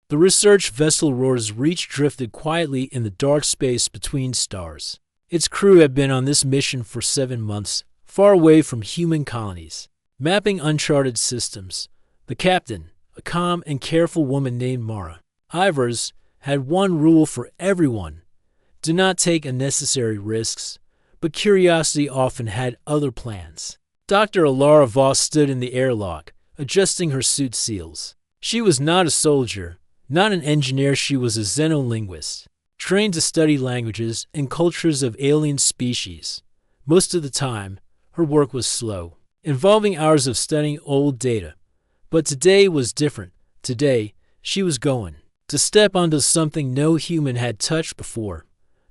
The research vessel Roar's reach drifted quietly in the dark space between stars. Its crew had been on this mission for 7 months, far away from human colonies, mapping uncharted systems. The captain, a calm and careful woman named Mara Ivers, had one rule for everyone: do not take unnecessary risks, but curiosity often had other plans. Dr. Alara Voss stood in the airlock, adjusting her suit seals. She was not a soldier, not an engineer. She was a xenolinguist, trained to study languages and cultures of alien species. Most of the time, her work was slow, involving hours of studying old data. But today was different. Today, she was going to step onto something no human had touched before.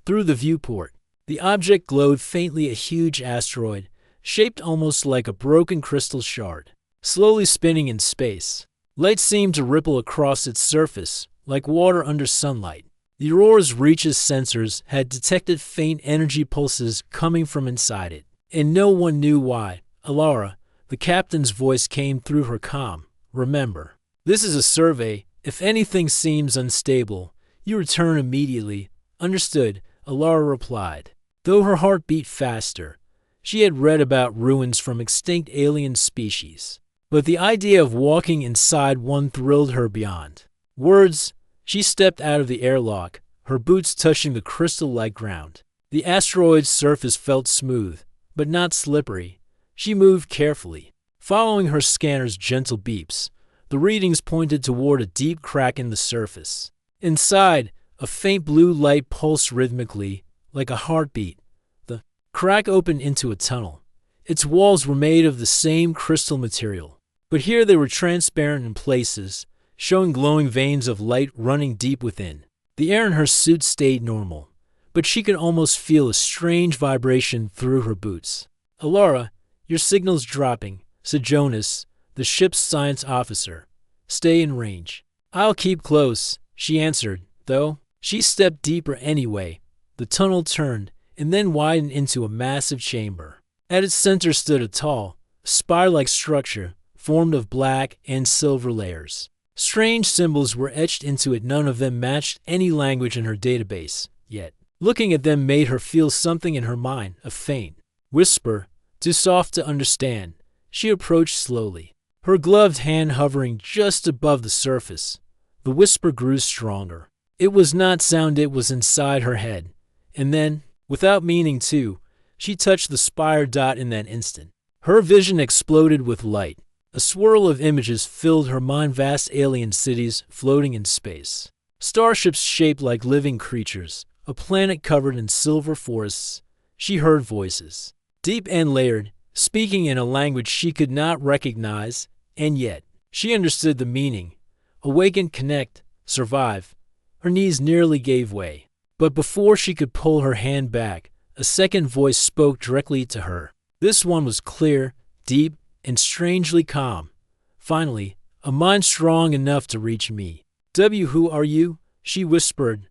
Through the viewport, the object glowed faintly, a huge asteroid, shaped almost like a broken crystal shard, slowly spinning in space. Light seemed to ripple across its surface, like water under sunlight. The Aurora's Reach's sensors had detected faint energy pulses coming from inside it, and no one knew why. Alara, the captain's voice came through her comm. Remember, this is a survey. If anything seems unstable, you return immediately. Understood, Alara replied. Though her heart beat faster, she had read about ruins from extinct alien species. But the idea of walking inside one thrilled her beyond words. She stepped out of the airlock, her boots touching the crystal-like ground. The asteroid's surface felt smooth, but not slippery. She moved carefully, following her scanner's gentle beeps. The readings pointed toward a deep crack in the surface. Inside, a faint blue light pulsed rhythmically, like a heartbeat. The crack opened into a tunnel. Its walls were made of the same crystal material, but here they were transparent in places, showing glowing veins of light running deep within. The air in her suit stayed normal, but she could almost feel a strange vibration through her boots. Alara, your signal's dropping, said Jonas, the ship's science officer. Stay in range. I'll keep close, she answered, though. She stepped deeper anyway. The tunnel turned and then widened into a massive chamber. At its center stood a tall, spire-like structure formed of black and silver layers. Strange symbols were etched into it. None of them matched any language in her database, yet looking at them made her feel something in her mind, a faint whisper, too soft to understand. She approached slowly, her gloved hand hovering just above the surface. The whisper grew stronger. It was not sound, it was inside her head. And then, without meaning to, she touched the spire dot. In that instant, her vision exploded with light. A swirl of images filled her mind, vast alien cities floating in space, starships shaped like living creatures, a planet covered in silver forests. She heard voices, deep and layered, speaking in a language she could not recognize, and yet she understood the meaning. Awaken, connect, survive. Her knees nearly gave way, but before she could pull her hand back, a second voice spoke directly to her. This one was clear, deep, and strangely calm. Finally, a mind strong enough to reach me. Who are you? She whispered.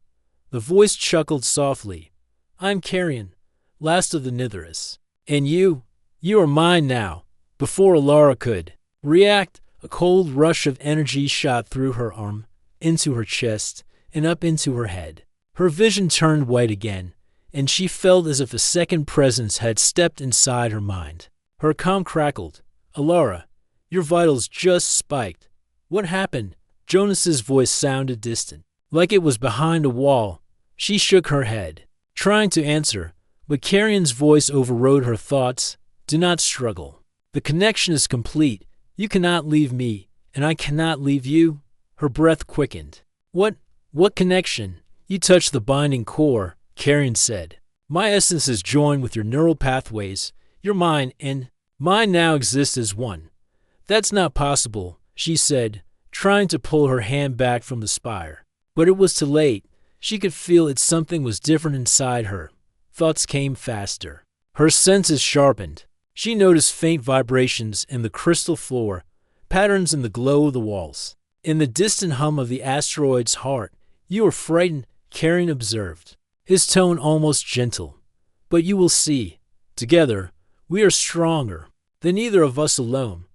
The voice chuckled softly. I'm Carrion, last of the Nithris. And you are mine now. Before Alara could react, a cold rush of energy shot through her arm, into her chest, and up into her head. Her vision turned white again, and she felt as if a second presence had stepped inside her mind. Her comm crackled. Alara, your vitals just spiked. What happened? Jonas's voice sounded distant, like it was behind a wall. She shook her head, trying to answer, but Carrion's voice overrode her thoughts. Do not struggle. The connection is complete. You cannot leave me, and I cannot leave you. Her breath quickened. What connection? You touched the binding core, Carrion said. My essence is joined with your neural pathways. Your mind and mine now exist as one. That's not possible, she said, trying to pull her hand back from the spire. But it was too late. She could feel it. Something was different inside her. Thoughts came faster. Her senses sharpened. She noticed faint vibrations in the crystal floor, patterns in the glow of the walls, in the distant hum of the asteroid's heart. You are frightened, Carrion observed, his tone almost gentle. But you will see. Together, we are stronger than either of us alone.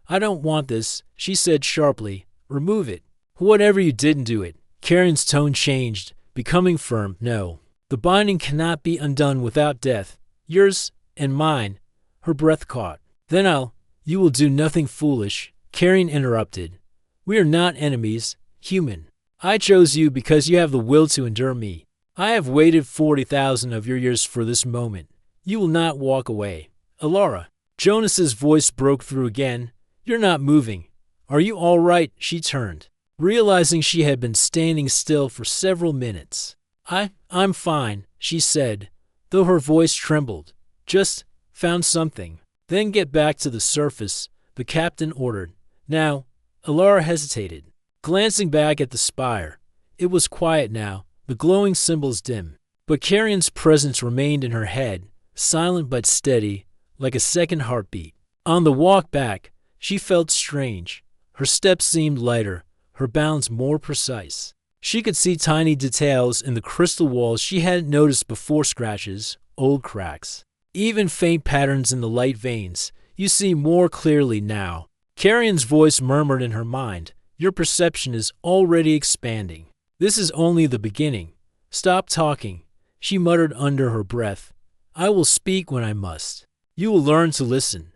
I don't want this, she said sharply. Remove it. Whatever you didn't do it. Karen's tone changed, becoming firm. No. The binding cannot be undone without death. Yours and mine. Her breath caught. Then you will do nothing foolish. Karen interrupted. We are not enemies, human. I chose you because you have the will to endure me. I have waited 40,000 of your years for this moment. You will not walk away. Alara. Jonas's voice broke through again. You're not moving. Are you all right? She turned, realizing she had been standing still for several minutes. I'm fine, she said, though her voice trembled. Just found something. Then get back to the surface, the captain ordered. Now, Alara hesitated, glancing back at the spire. It was quiet now, the glowing symbols dim. But Karen's presence remained in her head, silent but steady, like a second heartbeat. On the walk back, she felt strange. Her steps seemed lighter, her bounds more precise. She could see tiny details in the crystal walls she hadn't noticed before: scratches, old cracks, even faint patterns in the light veins. You see more clearly now. Karen's voice murmured in her mind. Your perception is already expanding. This is only the beginning. Stop talking, she muttered under her breath. I will speak when I must. You will learn to listen.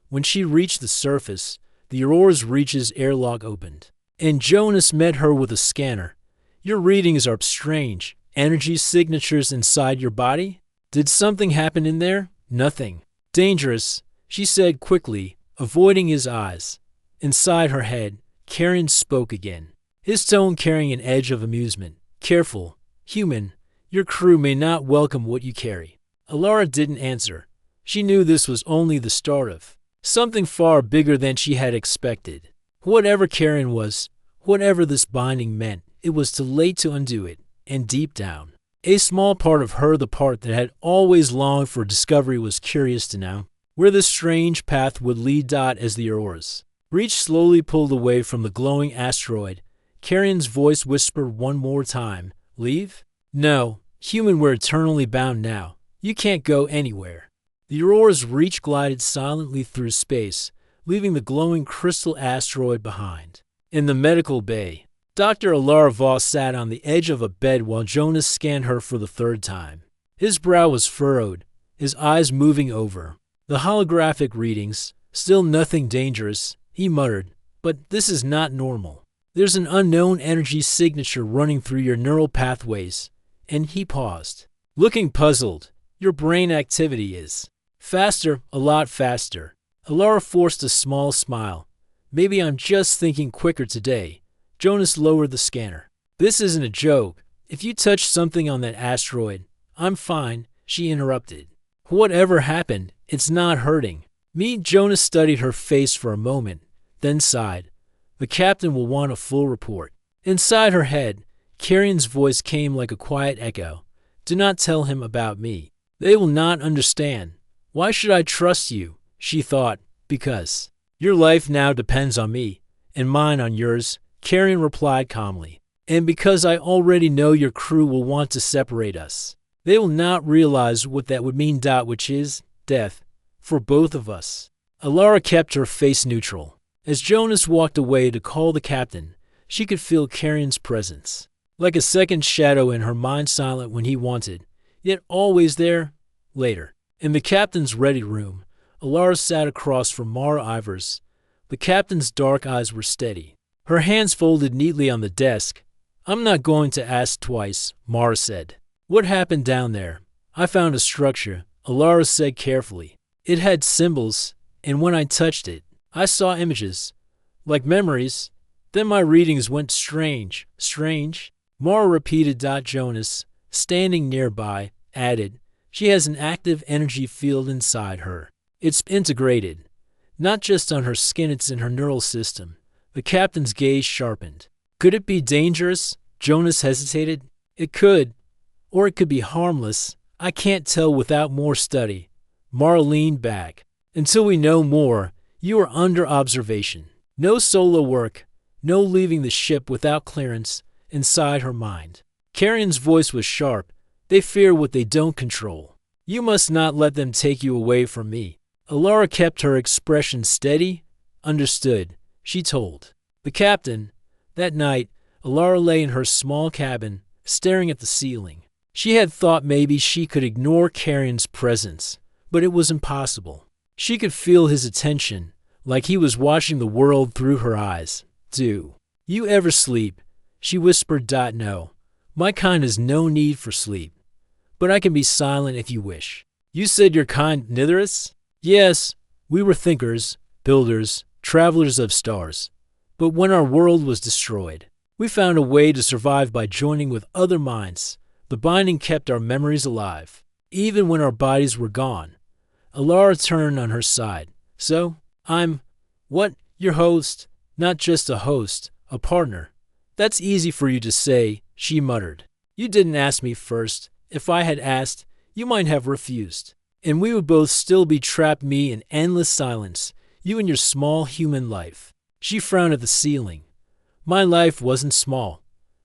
When she reached the surface, the Aurora's Reach's airlock opened, and Jonas met her with a scanner. Your readings are strange. Energy signatures inside your body? Did something happen in there? Nothing. Dangerous, she said quickly, avoiding his eyes. Inside her head, Karen spoke again, his tone carrying an edge of amusement. Careful, human. Your crew may not welcome what you carry. Alara didn't answer. She knew this was only the start of something far bigger than she had expected. Whatever Karen was, whatever this binding meant, it was too late to undo it. And deep down, a small part of her, the part that had always longed for discovery, was curious to know where this strange path would lead. As the Aurora's Reach slowly pulled away from the glowing asteroid, Karen's voice whispered one more time. Leave? No, human, we're eternally bound now. You can't go anywhere. The Aurora's Reach glided silently through space, leaving the glowing crystal asteroid behind. In the medical bay, Dr. Alara Voss sat on the edge of a bed while Jonas scanned her for the third time. His brow was furrowed, his eyes moving over the holographic readings. Still nothing dangerous, he muttered, but this is not normal. There's an unknown energy signature running through your neural pathways. And he paused, looking puzzled. Your brain activity is faster, a lot faster. Alara forced a small smile. Maybe I'm just thinking quicker today. Jonas lowered the scanner. This isn't a joke. If you touch something on that asteroid, I'm fine, she interrupted. Whatever happened, it's not hurting me. Jonas studied her face for a moment, then sighed. The captain will want a full report. Inside her head, Karen's voice came like a quiet echo. Do not tell him about me. They will not understand. Why should I trust you? She thought. Because your life now depends on me, and mine on yours, Karen replied calmly. And because I already know your crew will want to separate us. They will not realize what that would mean. Which is death for both of us. Alara kept her face neutral. As Jonas walked away to call the captain, she could feel Karen's presence, like a second shadow in her mind, silent when he wanted, yet always there. Later, in the captain's ready room, Alara sat across from Mara Ivers. The captain's dark eyes were steady, her hands folded neatly on the desk. I'm not going to ask twice, Mara said. What happened down there? I found a structure, Alara said carefully. It had symbols, and when I touched it, I saw images, like memories. Then my readings went strange. Strange? Mara repeated. Jonas, standing nearby, added, she has an active energy field inside her. It's integrated. Not just on her skin, it's in her neural system. The captain's gaze sharpened. Could it be dangerous? Jonas hesitated. It could, or it could be harmless. I can't tell without more study. Mara leaned back. Until we know more, you are under observation. No solo work, no leaving the ship without clearance. Inside her mind, Karen's voice was sharp. They fear what they don't control. You must not let them take you away from me. Alara kept her expression steady. Understood, she told the captain, That night, Alara lay in her small cabin, staring at the ceiling. She had thought maybe she could ignore Carrion's presence, but it was impossible. She could feel his attention, like he was watching the world through her eyes. "Do you ever sleep?" she whispered. "No. My kind has no need for sleep. But I can be silent if you wish." "You said your kind nitherists?" "Yes, we were thinkers, builders, travelers of stars. But when our world was destroyed, we found a way to survive by joining with other minds. The binding kept our memories alive, even when our bodies were gone." Alara turned on her side. "So, I'm, what, your host? Not just a host, a partner." "That's easy for you to say," she muttered. "You didn't ask me first. If I had asked, you might have refused. And we would both still be trapped me in endless silence, you and your small human life." She frowned at the ceiling. "My life wasn't small.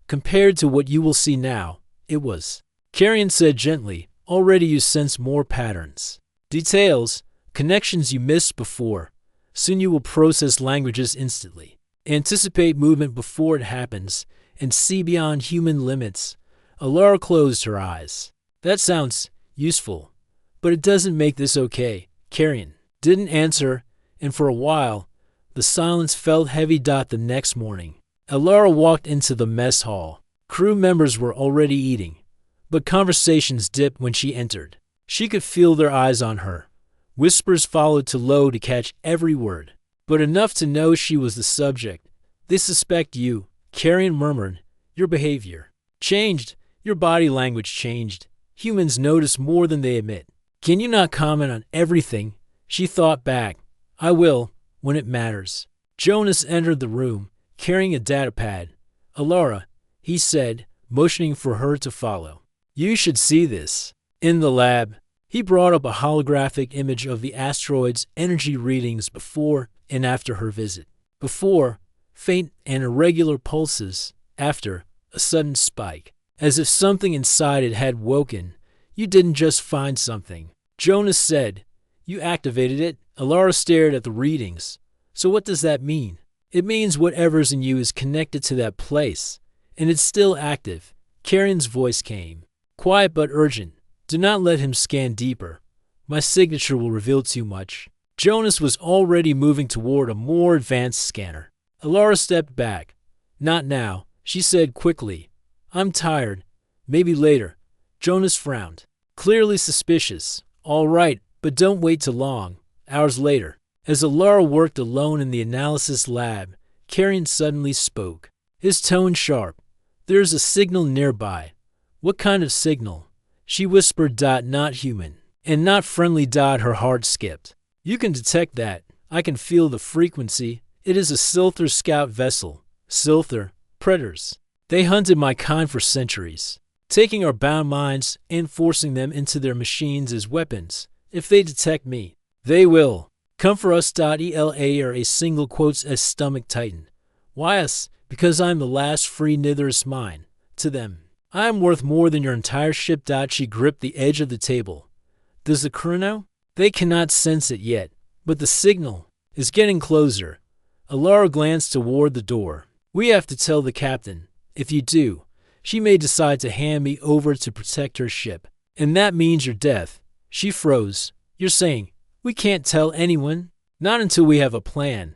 Compared to what you will see now, it was." Carrion said gently, "Already you sense more patterns. Details, connections you missed before. Soon you will process languages instantly, anticipate movement before it happens, and see beyond human limits." Alara closed her eyes. "That sounds useful, but it doesn't make this okay." Carrion didn't answer, and for a while, the silence felt heavy. The next morning, Alara walked into the mess hall. Crew members were already eating, but conversations dipped when she entered. She could feel their eyes on her. Whispers followed too low to catch every word, but enough to know she was the subject. "They suspect you," Carrion murmured. "Your behavior changed. Your body language changed. Humans notice more than they admit. Can you not comment on everything?" She thought back. "I will, when it matters." Jonas entered the room, carrying a datapad. "Alara," he said, motioning for her to follow. "You should see this." In the lab, he brought up a holographic image of the asteroid's energy readings before and after her visit. Before, faint and irregular pulses. After, a sudden spike, as if something inside it had woken. "You didn't just find something," Jonas said. "You activated it." Alara stared at the readings. "So what does that mean?" "It means whatever's in you is connected to that place, and it's still active." Carrion's voice came, quiet but urgent. "Do not let him scan deeper. My signature will reveal too much." Jonas was already moving toward a more advanced scanner. Alara stepped back. "Not now," she said quickly. "I'm tired. Maybe later." Jonas frowned, clearly suspicious. "All right, but don't wait too long." Hours later, as Alara worked alone in the analysis lab, Carrion suddenly spoke, his tone sharp. "There's a signal nearby." "What kind of signal?" She whispered. "Not human, and not friendly." Her heart skipped. "You can detect that. I can feel the frequency. It is a Silther scout vessel." "Silther? Predators. They hunted my kind for centuries, taking our bound minds and forcing them into their machines as weapons. If they detect me, they will come for us. ELA or a single quotes as stomach tighten. Why us? Because I'm the last free Nither's mine. To them, I am worth more than your entire ship. She gripped the edge of the table. "Does the crew know?" "They cannot sense it yet, but the signal is getting closer." Alara glanced toward the door. "We have to tell the captain. If you do, she may decide to hand me over to protect her ship. And that means your death." She froze. "You're saying we can't tell anyone?" "Not until we have a plan."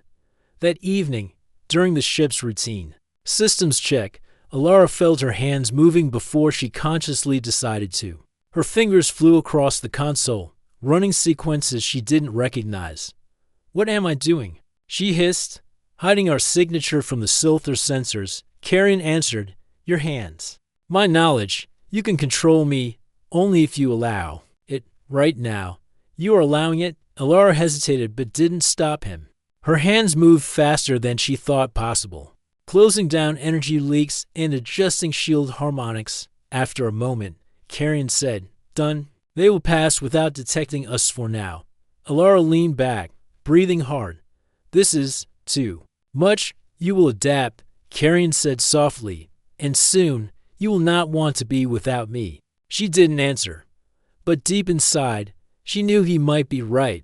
That evening, during the ship's routine systems check, Alara felt her hands moving before she consciously decided to. Her fingers flew across the console, running sequences she didn't recognize. "What am I doing?" she hissed. "Hiding our signature from the Silther sensors." Carrion answered. "Your hands. My knowledge. You can control me only if you allow it. Right now, you are allowing it." Alara hesitated but didn't stop him. Her hands moved faster than she thought possible, closing down energy leaks and adjusting shield harmonics. After a moment, Carrion said, "Done. They will pass without detecting us for now." Alara leaned back, breathing hard. "This is, too much. You will adapt," Carrion said softly, "and soon you will not want to be without me." She didn't answer, but deep inside, she knew he might be right.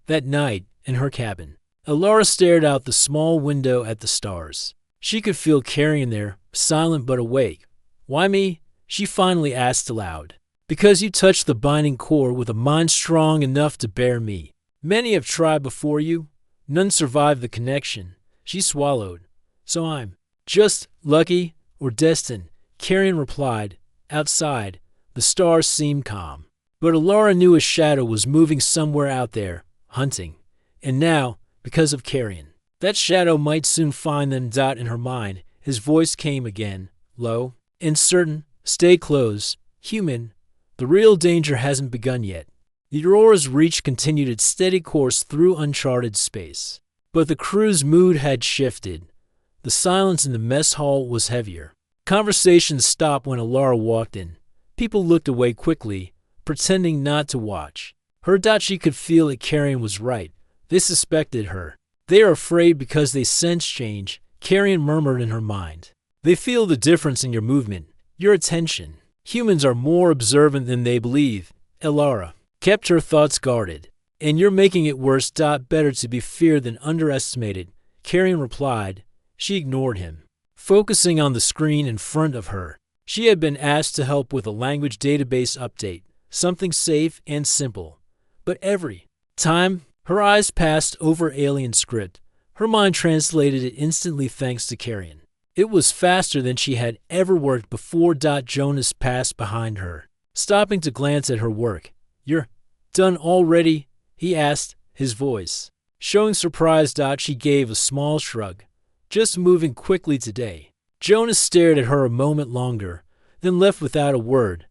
That night, in her cabin, Alara stared out the small window at the stars. She could feel Carrion there, silent but awake. Why me? She finally asked aloud. Because you touched the binding core with a mind strong enough to bear me. Many have tried before you. None survived the connection. She swallowed. So I'm just lucky or destined, Carrion replied. Outside, the stars seemed calm. But Alara knew a shadow was moving somewhere out there, hunting. And now, because of Carrion, that shadow might soon find them. In her mind, his voice came again, low, uncertain. Stay close, human. The real danger hasn't begun yet. The Aurora's Reach continued its steady course through uncharted space. But the crew's mood had shifted. The silence in the mess hall was heavier. Conversations stopped when Alara walked in. People looked away quickly, pretending not to watch. She could feel that Carrion was right. They suspected her. They are afraid because they sense change, Carrion murmured in her mind. They feel the difference in your movement, your attention. Humans are more observant than they believe. Alara kept her thoughts guarded. And you're making it worse. Better to be feared than underestimated, Carrion replied. She ignored him, focusing on the screen in front of her. She had been asked to help with a language database update, something safe and simple. But every time her eyes passed over alien script, her mind translated it instantly thanks to Carrion. It was faster than she had ever worked before. Jonas passed behind her, stopping to glance at her work. You're done already? He asked, his voice showing surprise. She gave a small shrug. Just moving quickly today. Jonas stared at her a moment longer, then left without a word.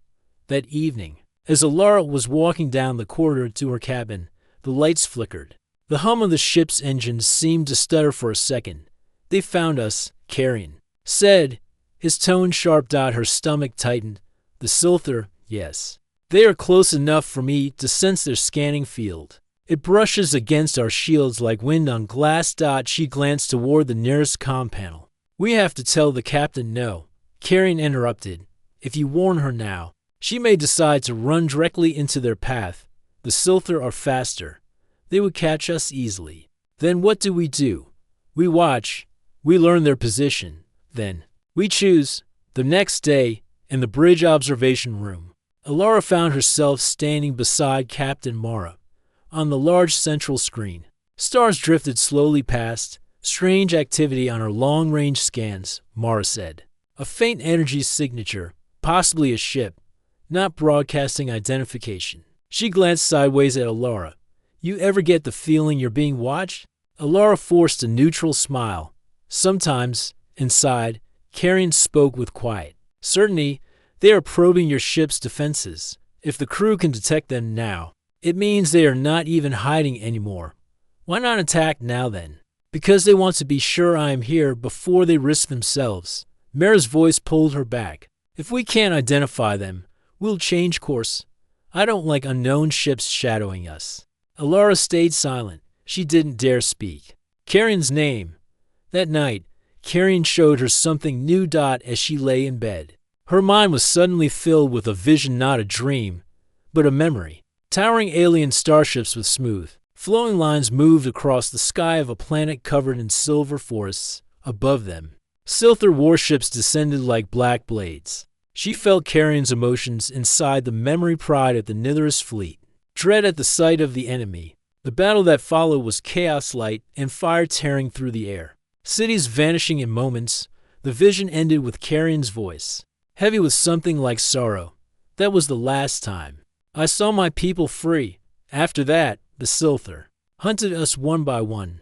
That evening, as Alara was walking down the corridor to her cabin, the lights flickered. The hum of the ship's engines seemed to stutter for a second. They found us, Carrion said, his tone sharp. Her stomach tightened. The Silther, yes. They are close enough for me to sense their scanning field. It brushes against our shields like wind on glass. She glanced toward the nearest comm panel. We have to tell the captain no, Carrion interrupted. If you warn her now, she may decide to run directly into their path. The Silther are faster. They would catch us easily. Then what do? We watch. We learn their position. Then we choose. The next day, in the bridge observation room, Alara found herself standing beside Captain Mara. On the large central screen, stars drifted slowly past. Strange activity on her long-range scans, Mara said. A faint energy signature, possibly a ship, not broadcasting identification. She glanced sideways at Alara. You ever get the feeling you're being watched? Alara forced a neutral smile. Sometimes, inside, Carrion spoke with quiet. Certainly, they are probing your ship's defenses. If the crew can detect them now, it means they are not even hiding anymore. Why not attack now then? Because they want to be sure I am here before they risk themselves. Mara's voice pulled her back. If we can't identify them, we'll change course. I don't like unknown ships shadowing us. Alara stayed silent. She didn't dare speak. Carrion's name. That night, Carrion showed her something new. As she lay in bed, her mind was suddenly filled with a vision, not a dream, but a memory. Towering alien starships with smooth, flowing lines moved across the sky of a planet covered in silver forests. Above them, Silther warships descended like black blades. She felt Carrion's emotions inside the memory, pride at the Nithris fleet, dread at the sight of the enemy. The battle that followed was chaos, light and fire tearing through the air. Cities vanishing in moments. The vision ended with Carrion's voice, heavy with something like sorrow. That was the last time I saw my people free. After that, the Silther hunted us one by one.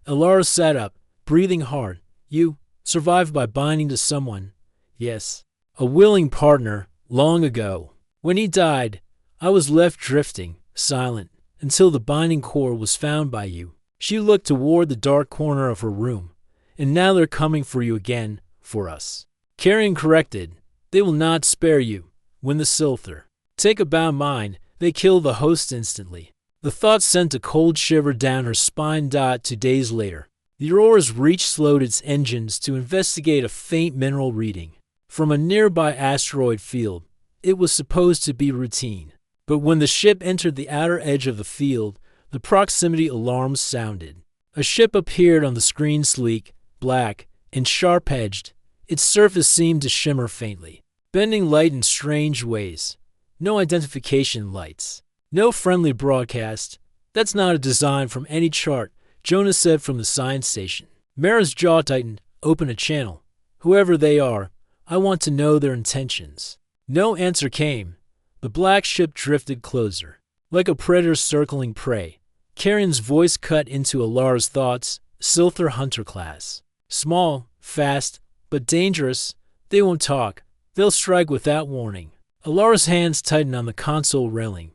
Alara sat up, breathing hard. You survived by binding to someone. Yes, a willing partner, long ago. When he died, I was left drifting, silent, until the binding core was found by you. She looked toward the dark corner of her room. And now they're coming for you again, for us. Carrion corrected. They will not spare you. When the Silther take a bound mind, they kill the host instantly. The thought sent a cold shiver down her spine. 2 days later, the Aurora's Reach slowed its engines to investigate a faint mineral reading from a nearby asteroid field. It was supposed to be routine. But when the ship entered the outer edge of the field, the proximity alarms sounded. A ship appeared on the screen, sleek, black, and sharp-edged. Its surface seemed to shimmer faintly, bending light in strange ways. No identification lights. No friendly broadcast. That's not a design from any chart, Jonas said from the science station. Mara's jaw tightened. Open a channel. Whoever they are, I want to know their intentions. No answer came. The black ship drifted closer, like a predator circling prey. Carrion's voice cut into Alara's thoughts. Silther Hunter class. Small, fast, but dangerous. They won't talk. They'll strike without warning. Alara's hands tightened on the console railing.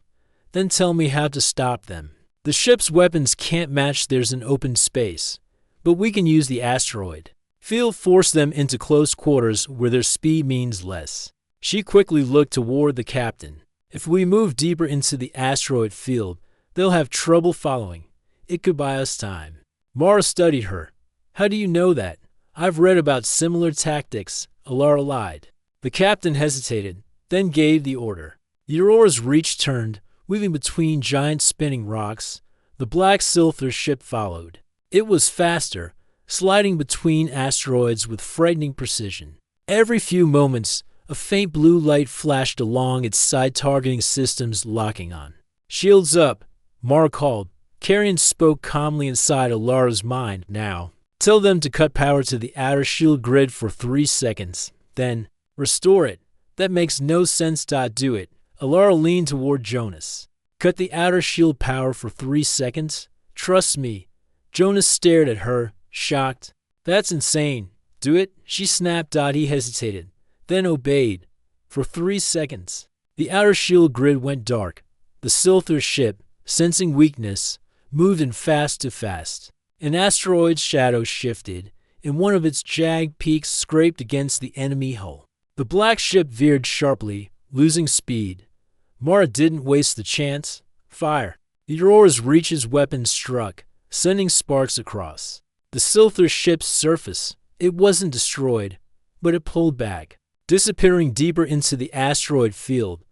Then tell me how to stop them. The ship's weapons can't match theirs in open space, but we can use the asteroid. Field force them into close quarters where their speed means less. She quickly looked toward the captain. If we move deeper into the asteroid field, they'll have trouble following. It could buy us time. Mara studied her. How do you know that? I've read about similar tactics, Alara lied. The captain hesitated, then gave the order. The Aurora's reach turned, weaving between giant spinning rocks. The black Silther ship followed. It was faster, sliding between asteroids with frightening precision. Every few moments, a faint blue light flashed along its side targeting systems, locking on. Shields up, Mara called. Carrion spoke calmly inside Alara's mind. Now, tell them to cut power to the outer shield grid for 3 seconds. Then, restore it. That makes no sense. Do it. Alara leaned toward Jonas. Cut the outer shield power for 3 seconds? Trust me. Jonas stared at her, shocked. That's insane. Do it, she snapped. He hesitated, then obeyed. For 3 seconds. The outer shield grid went dark. The Silther ship, sensing weakness, moved in fast to fast. An asteroid's shadow shifted, and one of its jagged peaks scraped against the enemy hull. The black ship veered sharply, losing speed. Mara didn't waste the chance. Fire. The Aurora's Reach's weapon struck, sending sparks across. The Silther ship's surface, it wasn't destroyed, but it pulled back, disappearing deeper into the asteroid field.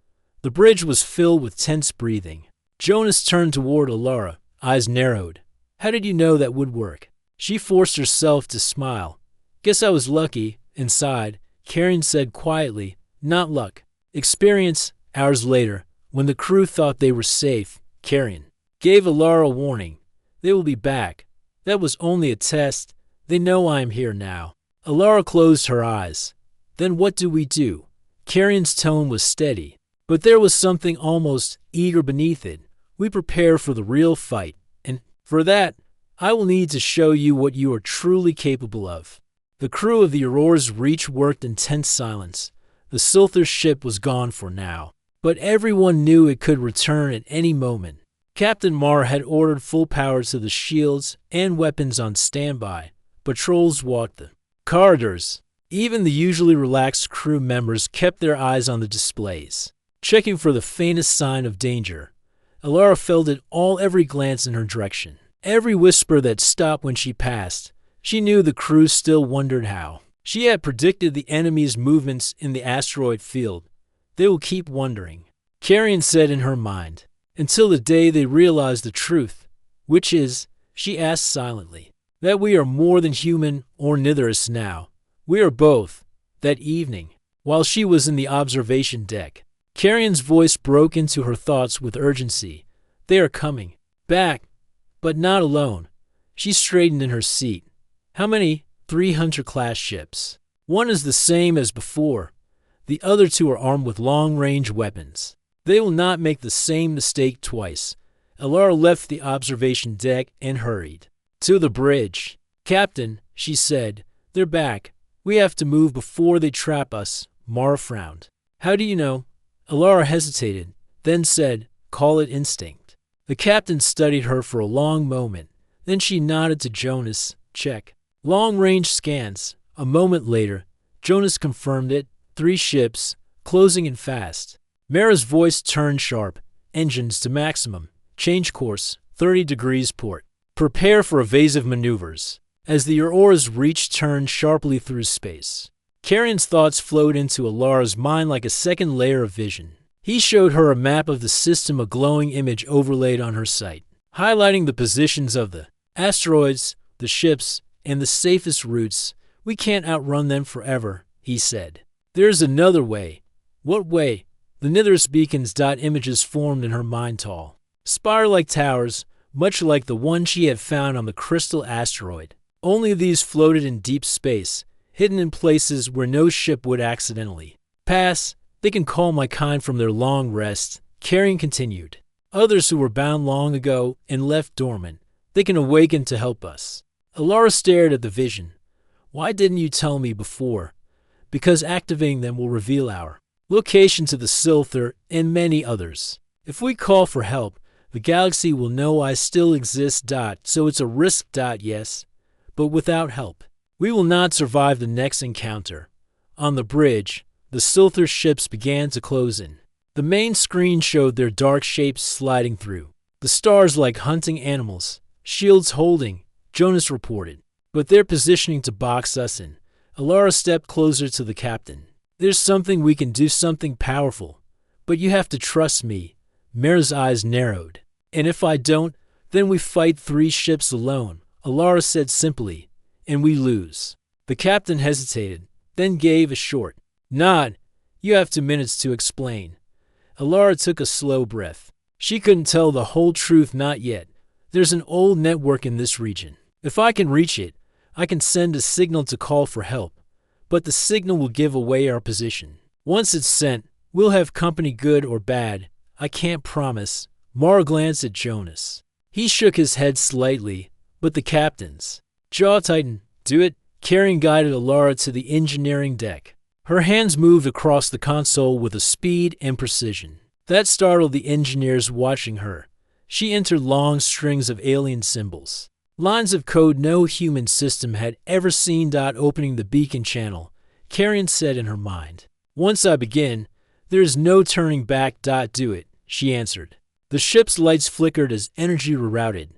The bridge was filled with tense breathing. Jonas turned toward Alara, eyes narrowed. How did you know that would work? She forced herself to smile. Guess I was lucky. Inside, Carrion said quietly, not luck. Experience. Hours later, when the crew thought they were safe, Carrion gave Alara a warning. They will be back. That was only a test. They know I am here now. Alara closed her eyes. Then what do we do? Carrion's tone was steady, but there was something almost eager beneath it. We prepare for the real fight, and for that, I will need to show you what you are truly capable of. The crew of the Aurora's Reach worked in tense silence. The Silther ship was gone for now, but everyone knew it could return at any moment. Captain Mara had ordered full power to the shields and weapons on standby. Patrols walked the corridors. Even the usually relaxed crew members kept their eyes on the displays, checking for the faintest sign of danger. Alara felt it all, every glance in her direction, every whisper that stopped when she passed. She knew the crew still wondered how. She had predicted the enemy's movements in the asteroid field. They will keep wondering, Carrion said in her mind, until the day they realize the truth, which is, she asked silently, that we are more than human or nitherists now. We are both. That evening, while she was in the observation deck, Carrion's voice broke into her thoughts with urgency. They are coming. Back. But not alone. She straightened in her seat. How many? 3 Hunter-class ships. One is the same as before. The other 2 are armed with long-range weapons. They will not make the same mistake twice. Alara left the observation deck and hurried to the bridge. Captain, she said, they're back. We have to move before they trap us. Mara frowned. How do you know? Alara hesitated, then said, call it instinct. The captain studied her for a long moment. Then she nodded to Jonas. Check. Long-range scans. A moment later, Jonas confirmed it. 3 ships, closing in fast. Mara's voice turned sharp. Engines to maximum. Change course. 30 degrees port. Prepare for evasive maneuvers. As the Aurora's Reach turned sharply through space, Carrion's thoughts flowed into Alara's mind like a second layer of vision. He showed her a map of the system, a glowing image overlaid on her sight, highlighting the positions of the asteroids, the ships, and the safest routes. We can't outrun them forever, he said. There's another way. What way? The Nithris beacons images formed in her mind tall. Spire-like towers, much like the one she had found on the crystal asteroid. Only these floated in deep space, hidden in places where no ship would accidentally pass. They can call my kind from their long rest, Carrion continued. Others who were bound long ago and left dormant, they can awaken to help us. Alara stared at the vision. Why didn't you tell me before? Because activating them will reveal our location to the Silther and many others. If we call for help, the galaxy will know I still exist. So it's a risk. Yes, but without help, we will not survive the next encounter. On the bridge, the Silther ships began to close in. The main screen showed their dark shapes sliding through the stars like hunting animals, shields holding, Jonas reported. But they're positioning to box us in. Alara stepped closer to the captain. There's something we can do, something powerful. But you have to trust me. Mara's eyes narrowed. And if I don't, then we fight 3 ships alone, Alara said simply, and we lose. The captain hesitated, then gave a short nod. You have 2 minutes to explain. Alara took a slow breath. She couldn't tell the whole truth, not yet. There's an old network in this region. If I can reach it, I can send a signal to call for help. But the signal will give away our position. Once it's sent, we'll have company, good or bad. I can't promise. Mara glanced at Jonas. He shook his head slightly, but the captain's jaw tightened. Do it. Carrion guided Alara to the engineering deck. Her hands moved across the console with a speed and precision that startled the engineers watching her. She entered long strings of alien symbols, lines of code no human system had ever seen. Opening the beacon channel, Carrion said in her mind. Once I begin, there is no turning back. Do it, she answered. The ship's lights flickered as energy rerouted.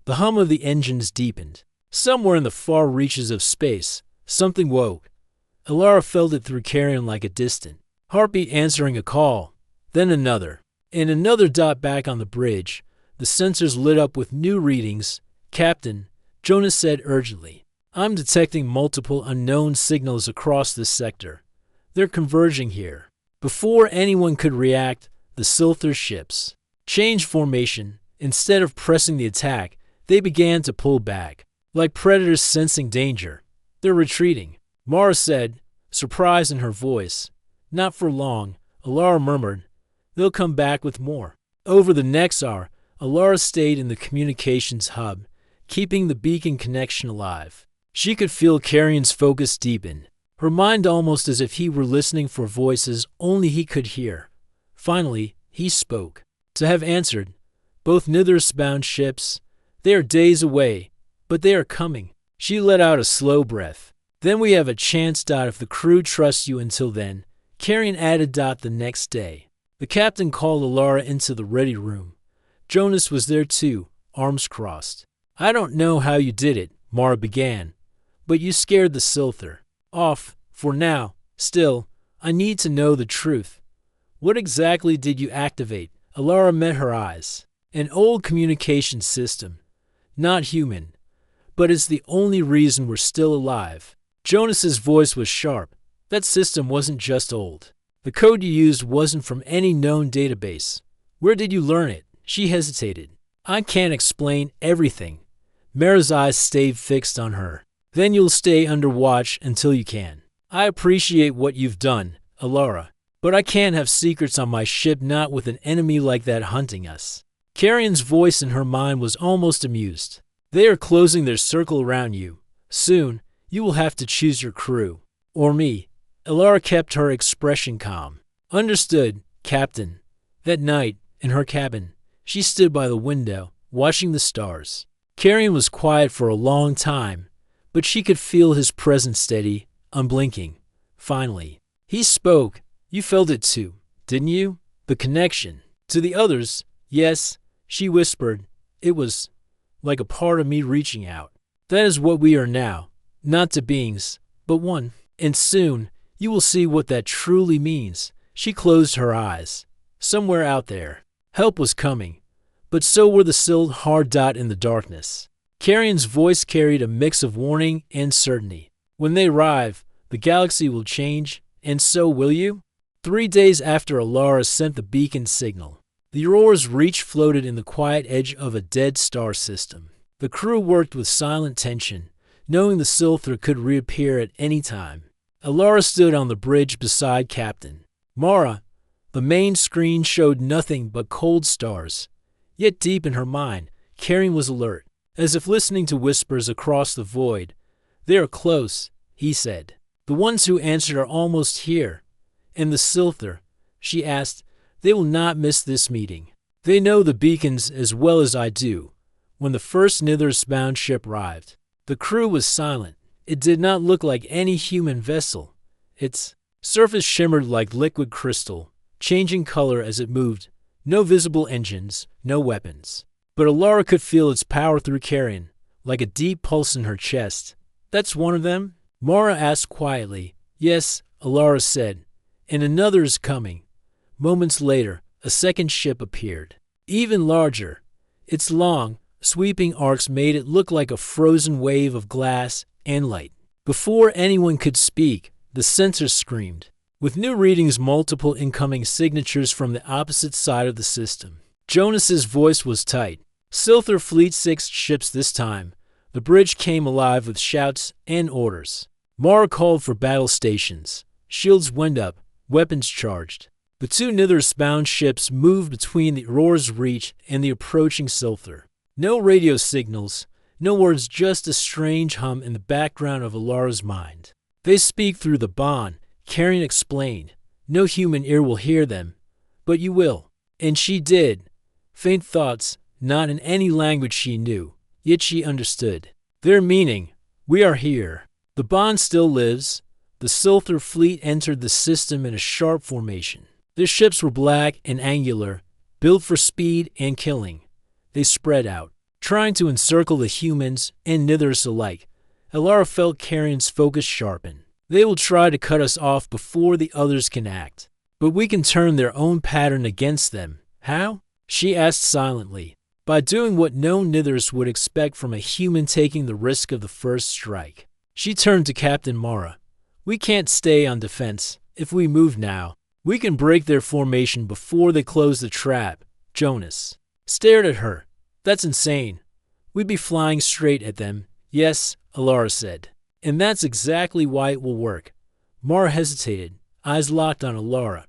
The hum of the engines deepened. Somewhere in the far reaches of space, something woke. Alara felt it through Carrion like a distant heartbeat answering a call, then another, and another. Back on the bridge, the sensors lit up with new readings. Captain, Jonas said urgently, I'm detecting multiple unknown signals across this sector. They're converging here. Before anyone could react, the Silther ships changed formation. Instead of pressing the attack, they began to pull back, like predators sensing danger. They're retreating, Mara said, surprise in her voice. Not for long, Alara murmured. They'll come back with more. Over the next hour, Alara stayed in the communications hub, keeping the beacon connection alive. She could feel Carrion's focus deepen, her mind almost as if he were listening for voices only he could hear. Finally, he spoke. To have answered, both Nithris-bound ships, they are days away, but they are coming. She let out a slow breath. Then we have a chance. If the crew trusts you until then, Carrion added. The next day, the captain called Alara into the ready room. Jonas was there too, arms crossed. I don't know how you did it, Mara began, but you scared the Silther off, for now. Still, I need to know the truth. What exactly did you activate? Alara met her eyes. An old communication system. Not human, but it's the only reason we're still alive. Jonas's voice was sharp. That system wasn't just old. The code you used wasn't from any known database. Where did you learn it? She hesitated. I can't explain everything. Mara's eyes stayed fixed on her. Then you'll stay under watch until you can. I appreciate what you've done, Alara, but I can't have secrets on my ship, not with an enemy like that hunting us. Carrion's voice in her mind was almost amused. They are closing their circle around you. Soon, you will have to choose your crew. Or me. Alara kept her expression calm. Understood, Captain. That night, in her cabin, she stood by the window, watching the stars. Carrion was quiet for a long time, but she could feel his presence steady, unblinking. Finally, he spoke. You felt it too, didn't you? The connection. To the others, yes, she whispered. It was like a part of me reaching out. That is what we are now. Not to beings, but one. And soon, you will see what that truly means. She closed her eyes. Somewhere out there, help was coming. But so were the Silt hard. In the darkness, Carrion's voice carried a mix of warning and certainty. When they arrive, the galaxy will change, and so will you? 3 days after Alara sent the beacon signal, the Aurora's reach floated in the quiet edge of a dead star system. The crew worked with silent tension, knowing the Silther could reappear at any time. Alara stood on the bridge beside Captain Mara. The main screen showed nothing but cold stars. Yet deep in her mind, Carrion was alert, as if listening to whispers across the void. "They are close," he said. "The ones who answered are almost here." "And the Silther?" she asked. "They will not miss this meeting. They know the beacons as well as I do." When the first Nithers-bound ship arrived, the crew was silent. It did not look like any human vessel. Its surface shimmered like liquid crystal, changing color as it moved. No visible engines, no weapons. But Alara could feel its power through Carrion, like a deep pulse in her chest. "That's one of them?" Mara asked quietly. "Yes," Alara said. "And another is coming." Moments later, a second ship appeared. Even larger. Its long, sweeping arcs made it look like a frozen wave of glass and light. Before anyone could speak, the sensor screamed. With new readings, multiple incoming signatures from the opposite side of the system. Jonas's voice was tight. "Silther Fleet 6 ships this time." The bridge came alive with shouts and orders. Mara called for battle stations. Shields went up, weapons charged. The two Nithers-bound ships moved between the Aurora's reach and the approaching Silther. No radio signals, no words, just a strange hum in the background of Alara's mind. "They speak through the bond," Carrion explained. "No human ear will hear them, but you will." And she did. Faint thoughts, not in any language she knew, yet she understood. Their meaning: "We are here." The bond still lives. The Silther fleet entered the system in a sharp formation. Their ships were black and angular, built for speed and killing. They spread out, trying to encircle the humans and Nithers alike. Alara felt Carrion's focus sharpen. "They will try to cut us off before the others can act. But we can turn their own pattern against them." "How?" she asked silently. "By doing what no Nithers would expect from a human, taking the risk of the first strike." She turned to Captain Mara. "We can't stay on defense. If we move now, we can break their formation before they close the trap." Jonas stared at her. "That's insane. We'd be flying straight at them." "Yes," Alara said. "And that's exactly why it will work." Mara hesitated, eyes locked on Alara.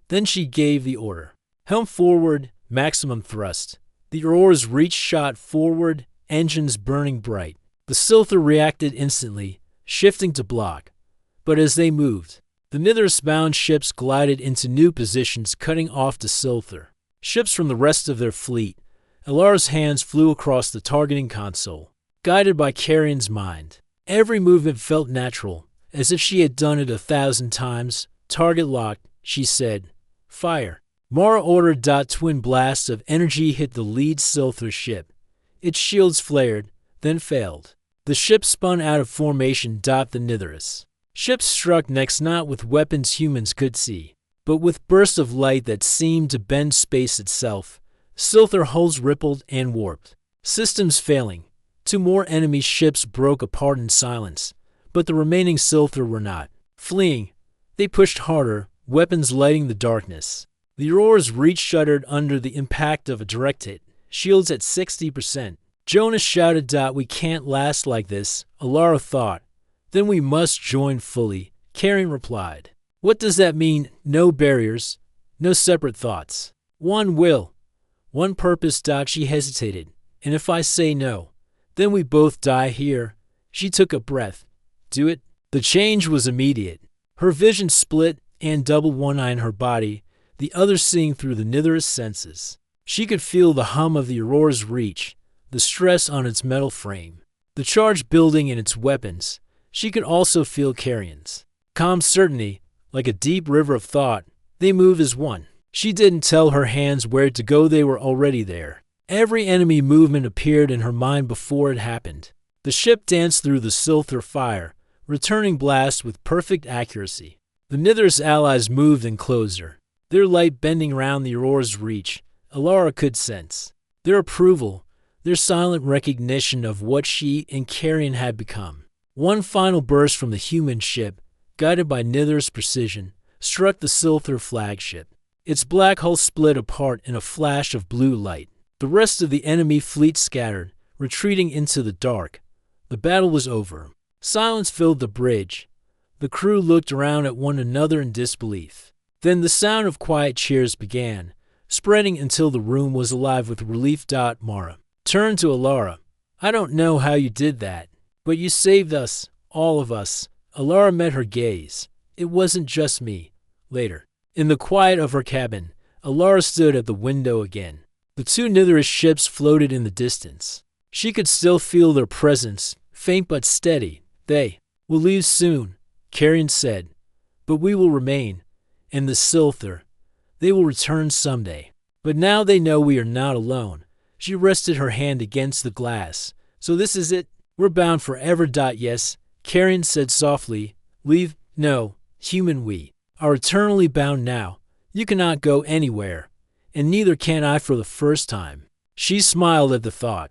Then she gave the order. "Helm forward, maximum thrust." The Aurora's reach shot forward, engines burning bright. The Silther reacted instantly, shifting to block. But as they moved, the Nithers-bound ships glided into new positions, cutting off the Silther. Ships from the rest of their fleet. Alara's hands flew across the targeting console, guided by Carrion's mind. Every movement felt natural, as if she had done it 1,000 times. "Target locked," she said. "Fire." Mara ordered. Twin blasts of energy hit the lead Silther ship. Its shields flared, then failed. The ship spun out of formation. The Nithers ships struck next, not with weapons humans could see, but with bursts of light that seemed to bend space itself. Silther hulls rippled and warped. Systems failing. 2 more enemy ships broke apart in silence, but the remaining Silther were not fleeing. They pushed harder, weapons lighting the darkness. The Aurora's reach shuddered under the impact of a direct hit, shields at 60%. Jonas shouted. "We can't last like this," Alara thought. "Then we must join fully," Carrion replied. "What does that mean? No barriers, no separate thoughts. One will, one purpose." She hesitated. "And if I say no, then we both die here." She took a breath. "Do it." The change was immediate. Her vision split and doubled, one eye in her body, the other seeing through the Nithers senses. She could feel the hum of the Aurora's reach, the stress on its metal frame, the charge building in its weapons. She could also feel Carrion's calm certainty, like a deep river of thought. They moved as one. She didn't tell her hands where to go, they were already there. Every enemy movement appeared in her mind before it happened. The ship danced through the Silther fire, returning blasts with perfect accuracy. The Nithers allies moved in closer, their light bending around the Aurora's reach. Alara could sense their approval, their silent recognition of what she and Carrion had become. One final burst from the human ship, guided by Nither's precision, struck the Silther flagship. Its black hull split apart in a flash of blue light. The rest of the enemy fleet scattered, retreating into the dark. The battle was over. Silence filled the bridge. The crew looked around at one another in disbelief. Then the sound of quiet cheers began, spreading until the room was alive with relief. Mara turned to Alara. I don't know how you did that, but you saved us, all of us. Alara met her gaze. It wasn't just me. Later, in the quiet of her cabin, Alara stood at the window again. The two Nitherish ships floated in the distance. She could still feel their presence, faint but steady. They will leave soon, Carrion said, but we will remain. And the Silther, they will return someday. But now they know we are not alone. She rested her hand against the glass. So this is it? We're bound forever. Yes, Carrion said softly. Leave? No, human, we are eternally bound now. You cannot go anywhere, and neither can I for the first time. She smiled at the thought.